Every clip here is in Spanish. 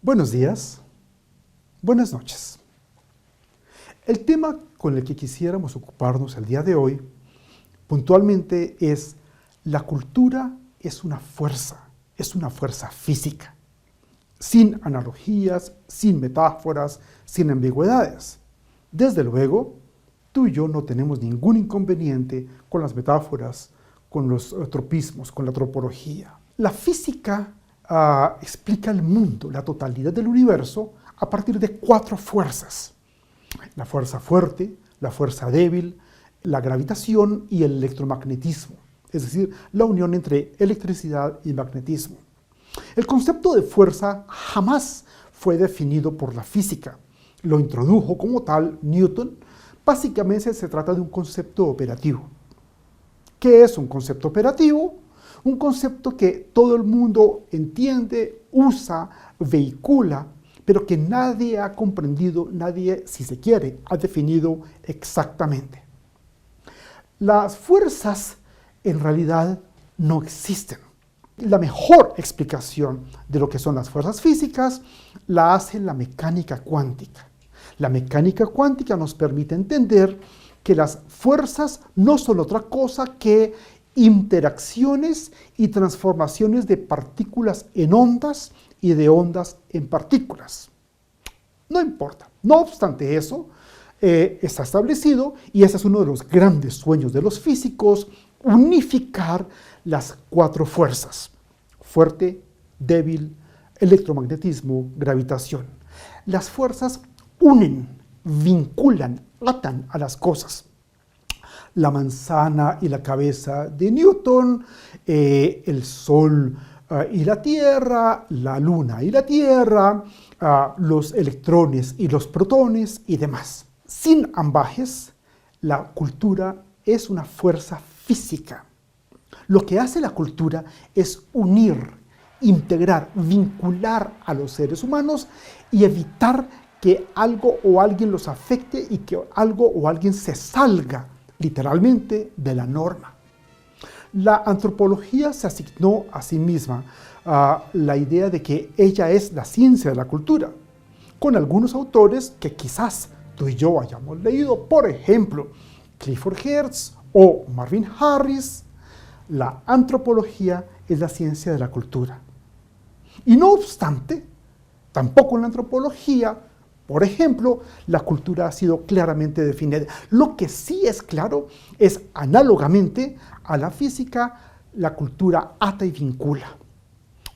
Buenos días, buenas noches. El tema con el que quisiéramos ocuparnos el día de hoy, puntualmente, es la cultura es una fuerza física, sin analogías, sin metáforas, sin ambigüedades. Desde luego, tú y yo no tenemos ningún inconveniente con las metáforas, con los tropismos, con la tropología. La física explica el mundo, la totalidad del universo, a partir de 4 fuerzas. La fuerza fuerte, la fuerza débil, la gravitación y el electromagnetismo, es decir, la unión entre electricidad y magnetismo. El concepto de fuerza jamás fue definido por la física. Lo introdujo como tal Newton. Básicamente se trata de un concepto operativo. ¿Qué es un concepto operativo? Un concepto que todo el mundo entiende, usa, vehicula, pero que nadie ha comprendido, nadie, si se quiere, ha definido exactamente. Las fuerzas en realidad no existen. La mejor explicación de lo que son las fuerzas físicas la hace la mecánica cuántica. La mecánica cuántica nos permite entender que las fuerzas no son otra cosa que interacciones y transformaciones de partículas en ondas y de ondas en partículas. No importa. No obstante eso, está establecido, y ese es uno de los grandes sueños de los físicos, unificar las 4 fuerzas: fuerte, débil, electromagnetismo, gravitación. Las fuerzas unen, vinculan, atan a las cosas. La manzana y la cabeza de Newton, el sol y la Tierra, la luna y la Tierra, los electrones y los protones y demás. Sin ambajes, la cultura es una fuerza física. Lo que hace la cultura es unir, integrar, vincular a los seres humanos y evitar que algo o alguien los afecte y que algo o alguien se salga literalmente de la norma. La antropología se asignó a sí misma la idea de que ella es la ciencia de la cultura, con algunos autores que quizás tú y yo hayamos leído, por ejemplo, Clifford Geertz o Marvin Harris. La antropología es la ciencia de la cultura. Y no obstante, tampoco en la antropología, por ejemplo, la cultura ha sido claramente definida. Lo que sí es claro es, análogamente a la física, la cultura ata y vincula.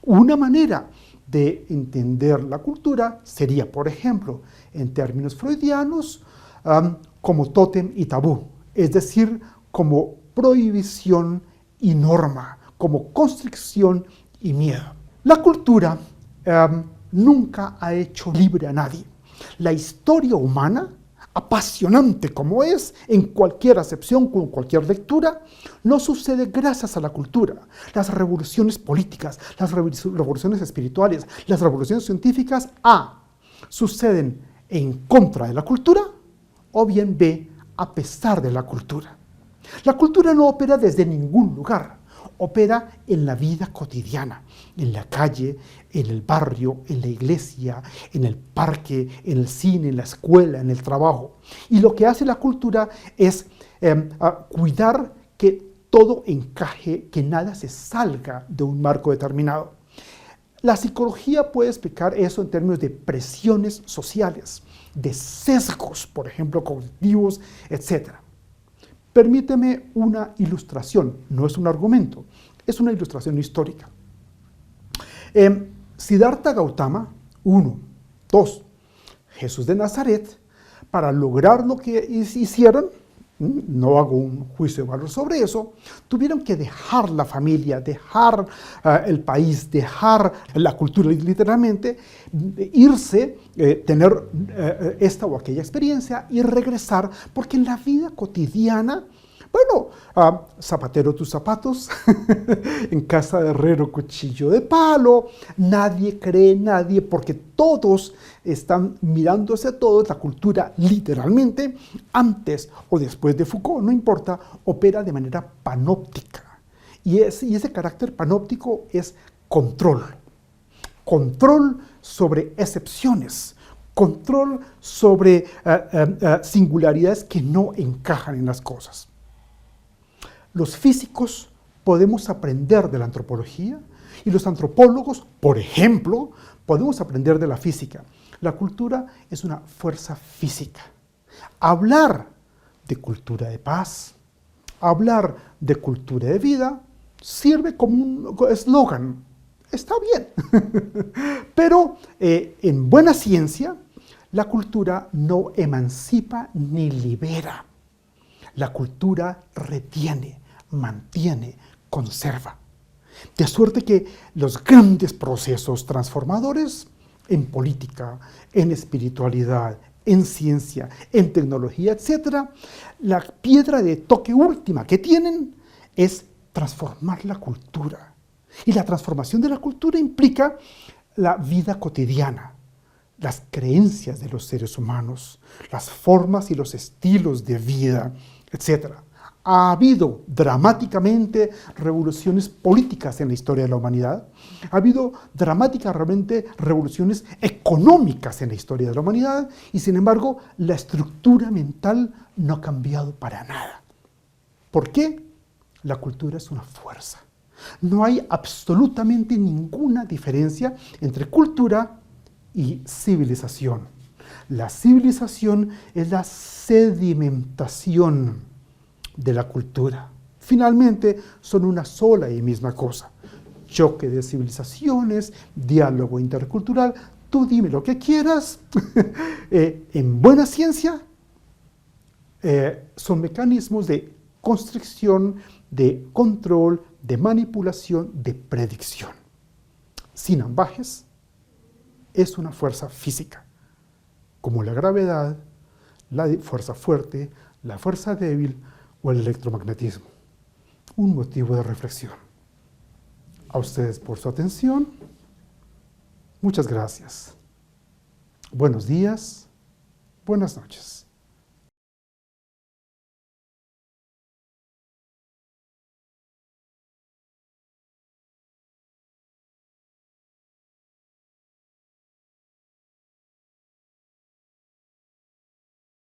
Una manera de entender la cultura sería, por ejemplo, en términos freudianos, como tótem y tabú, es decir, como prohibición y norma, como constricción y miedo. La cultura nunca ha hecho libre a nadie. La historia humana, apasionante como es, en cualquier acepción, con cualquier lectura, no sucede gracias a la cultura. Las revoluciones políticas, las revoluciones espirituales, las revoluciones científicas, A, suceden en contra de la cultura, o bien B, a pesar de la cultura. La cultura no opera desde ningún lugar. Opera en la vida cotidiana, en la calle, en el barrio, en la iglesia, en el parque, en el cine, en la escuela, en el trabajo. Y lo que hace la cultura es cuidar que todo encaje, que nada se salga de un marco determinado. La psicología puede explicar eso en términos de presiones sociales, de sesgos, por ejemplo, cognitivos, etc. Permíteme una ilustración, no es un argumento, es una ilustración histórica. Siddhartha Gautama, 1, 2, Jesús de Nazaret, para lograr lo que hicieron, no hago un juicio de valor sobre eso, tuvieron que dejar la familia, dejar el país, dejar la cultura literalmente, irse, tener esta o aquella experiencia y regresar, porque en la vida cotidiana, bueno, zapatero tus zapatos, en casa de herrero cuchillo de palo, nadie cree en nadie porque todos están mirándose a todos. La cultura literalmente, antes o después de Foucault, no importa, opera de manera panóptica. Y ese carácter panóptico es control. Control sobre excepciones, control sobre singularidades que no encajan en las cosas. Los físicos podemos aprender de la antropología y los antropólogos, por ejemplo, podemos aprender de la física. La cultura es una fuerza física. Hablar de cultura de paz, hablar de cultura de vida, sirve como un eslogan. Está bien. Pero en buena ciencia, la cultura no emancipa ni libera. La cultura retiene, mantiene, conserva. De suerte que los grandes procesos transformadores en política, en espiritualidad, en ciencia, en tecnología, etc., la piedra de toque última que tienen es transformar la cultura. Y la transformación de la cultura implica la vida cotidiana, las creencias de los seres humanos, las formas y los estilos de vida, etc. Ha habido dramáticamente revoluciones políticas en la historia de la humanidad. Ha habido dramáticamente revoluciones económicas en la historia de la humanidad y, sin embargo, la estructura mental no ha cambiado para nada. ¿Por qué? La cultura es una fuerza. No hay absolutamente ninguna diferencia entre cultura y civilización. La civilización es la sedimentación de la cultura. Finalmente, son una sola y misma cosa. Choque de civilizaciones, diálogo intercultural, tú dime lo que quieras. En buena ciencia, son mecanismos de constricción, de control, de manipulación, de predicción. Sin ambajes, es una fuerza física, como la gravedad, la fuerza fuerte, la fuerza débil o el electromagnetismo. Un motivo de reflexión. A ustedes por su atención. Muchas gracias. Buenos días, buenas noches.